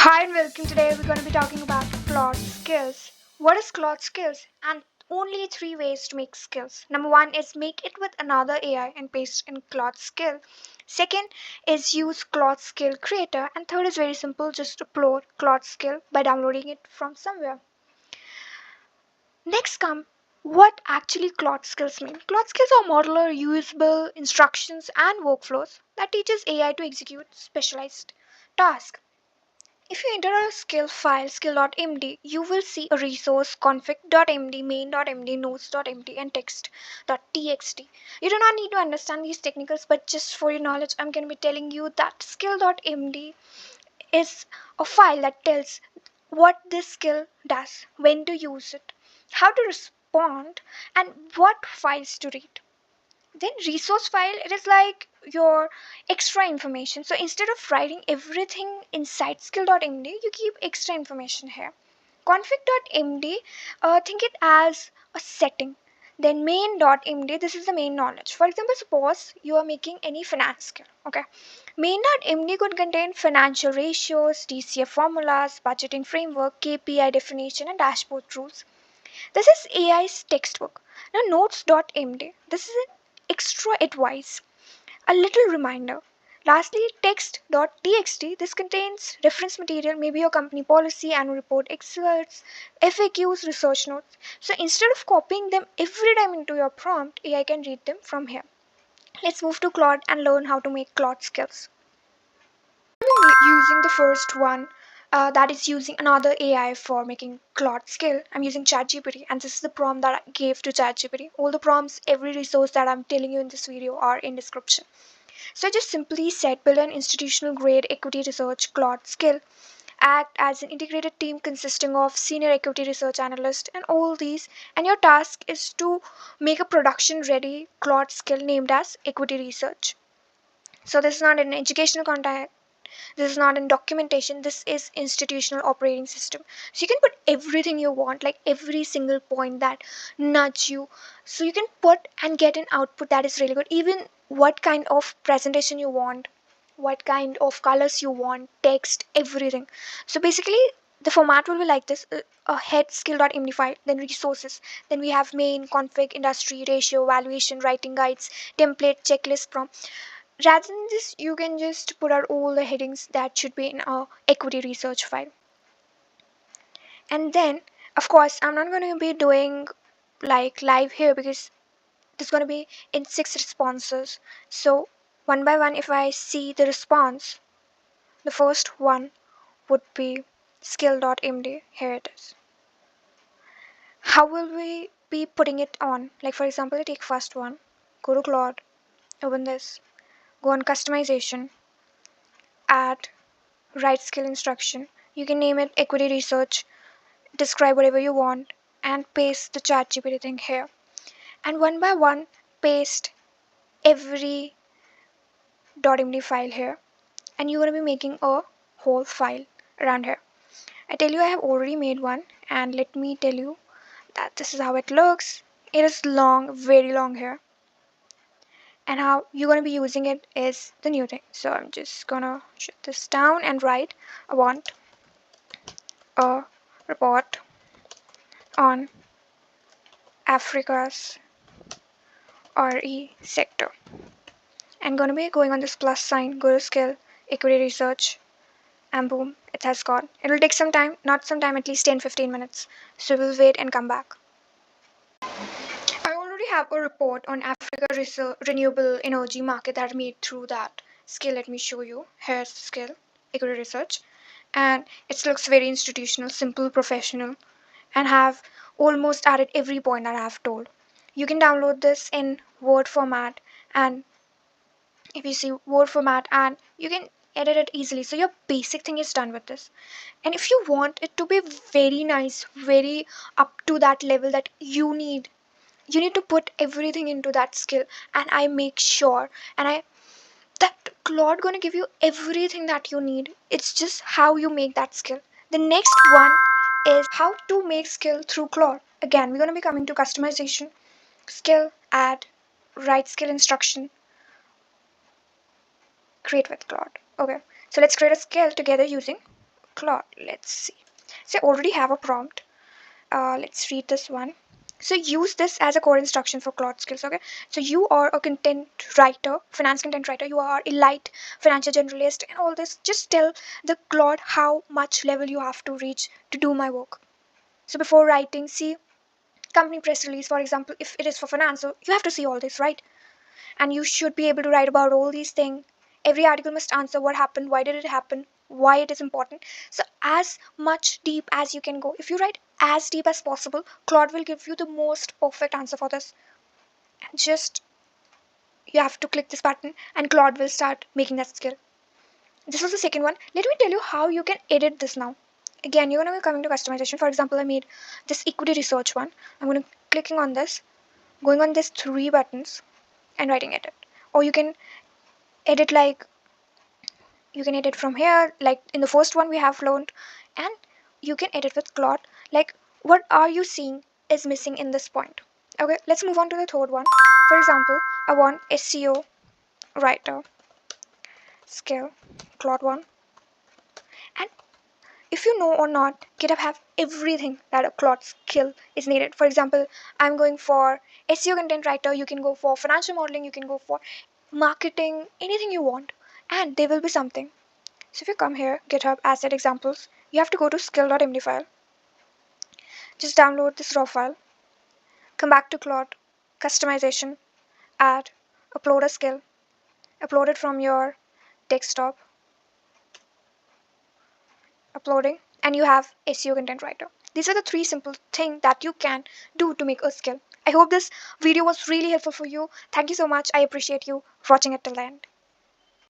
Hi and welcome. Today we're going to be talking about Claude Skills. What is Claude Skills? And only three ways to make skills. Number one is make it with another AI and paste in Claude Skill. Second is use Claude Skill Creator. And third is very simple, just upload Claude Skill by downloading it from somewhere. Next come what actually Claude Skills mean. Claude Skills are modular, reusable instructions and workflows that teaches AI to execute specialized tasks. If you enter a skill file skill.md, you will see a resource config.md, main.md, notes.md, and text.txt. You do not need to understand these technicals, but just for your knowledge, I'm going to be telling you that skill.md is a file that tells what this skill does, when to use it, how to respond, and what files to read. Then resource file, it is like your extra information. So instead of writing everything inside skill.md, you keep extra information here. Config.md, think it as a setting. Then main.md, this is the main knowledge. For example, suppose you are making any finance skill. Okay, main.md could contain financial ratios, DCF formulas, budgeting framework, KPI definition, and dashboard rules. This is AI's textbook. Now notes.md, this is an extra advice, a little reminder. Lastly, text.txt, this contains reference material, maybe your company policy, annual report excerpts, FAQs, research notes. So instead of copying them every time into your prompt, AI can read them from here. Let's move to Claude and learn how to make Claude skills. Using the first one, that is using another AI for making Claude skill. I'm using ChatGPT, and this is the prompt that I gave to ChatGPT. All the prompts, every resource that I'm telling you in this video are in description. So I just simply said build an institutional grade equity research Claude skill. Act as an integrated team consisting of senior equity research analyst and all these. And your task is to make a production ready Claude skill named as equity research. So this is not an educational content, this is not in documentation, this is institutional operating system. So you can put everything you want, like every single point that nudge you, so you can put and get an output that is really good. Even what kind of presentation you want, what kind of colors you want, text, everything. So basically the format will be like this: a head skill.md file, then resources, then we have main, config, industry, ratio, valuation, writing guides, template, checklist, prompt. Rather than this, you can just put out all the headings that should be in our equity research file. And then of course I'm not going to be doing like live here because this is going to be in 6 responses. So one by one, if I see the response, the first one would be skill.md. Here it is. How will we be putting it on? Like for example, take first one, go to Claude, open this, go on customization, add write skill instruction. You can name it equity research, describe whatever you want, and paste the ChatGPT thing here. And one by one, paste every .md file here. And you're going to be making a whole file around here. I tell you, I have already made one, and let me tell you that this is how it looks. It is long, very long here. And how you're going to be using it is the new thing. So I'm just gonna shut this down and write, I want a report on Africa's RE sector. I'm going to be going on this plus sign, go to skill, equity research, and boom, it has gone. It will take some time, not some time, at least 10-15 minutes. So we'll wait and come back. I already have a report on Africa renewable energy market that I made through that skill. Let me show you. Here's the skill, equity research. And it looks very institutional, simple, professional, and have almost added every point that I have told. You can download this in Word format, and if you see Word format, and you can edit it easily. So your basic thing is done with this. And if you want it to be very nice, very up to that level that you need to put everything into that skill. And I make sure and I that Claude gonna give you everything that you need. It's just how you make that skill. The next one is how to make skill through Claude. Again, we're gonna be coming to customization, skill, add, write skill instruction, create with Claude. Okay, so let's create a skill together using Claude. Let's see. So I already have a prompt. Let's read this one. So use this as a core instruction for Claude Skills. Okay. So you are a content writer, finance content writer. You are a light financial generalist, and all this. Just tell the Claude how much level you have to reach to do my work. So before writing, see company press release, for example, if it is for finance, so you have to see all this, right? And you should be able to write about all these things. Every article must answer what happened, why did it happen, why it is important. So as much deep as you can go, if you write as deep as possible, Claude will give you the most perfect answer for this. And just you have to click this button and Claude will start making that skill. This was the second one. Let me tell you how you can edit this now. Again, you're going to be coming to customization. For example, I made this equity research one. I'm going to clicking on this, going on these three buttons and writing edit. Or you can edit like you can edit from here, like in the first one we have learned. And you can edit with Claude, like what are you seeing is missing in this point. Okay, let's move on to the third one. For example, I want SEO writer skill, Claude one. And if you know or not, GitHub have everything that a Claude skill is needed. For example, I'm going for SEO content writer, you can go for financial modeling, you can go for marketing, anything you want, and there will be something. So if you come here, GitHub asset examples, you have to go to skill.md file. Just download this raw file. Come back to Claude, customization, add, upload a skill, upload it from your desktop, uploading, and you have SEO content writer. These are the three simple things that you can do to make a skill. I hope this video was really helpful for you. Thank you so much. I appreciate you watching it till the end.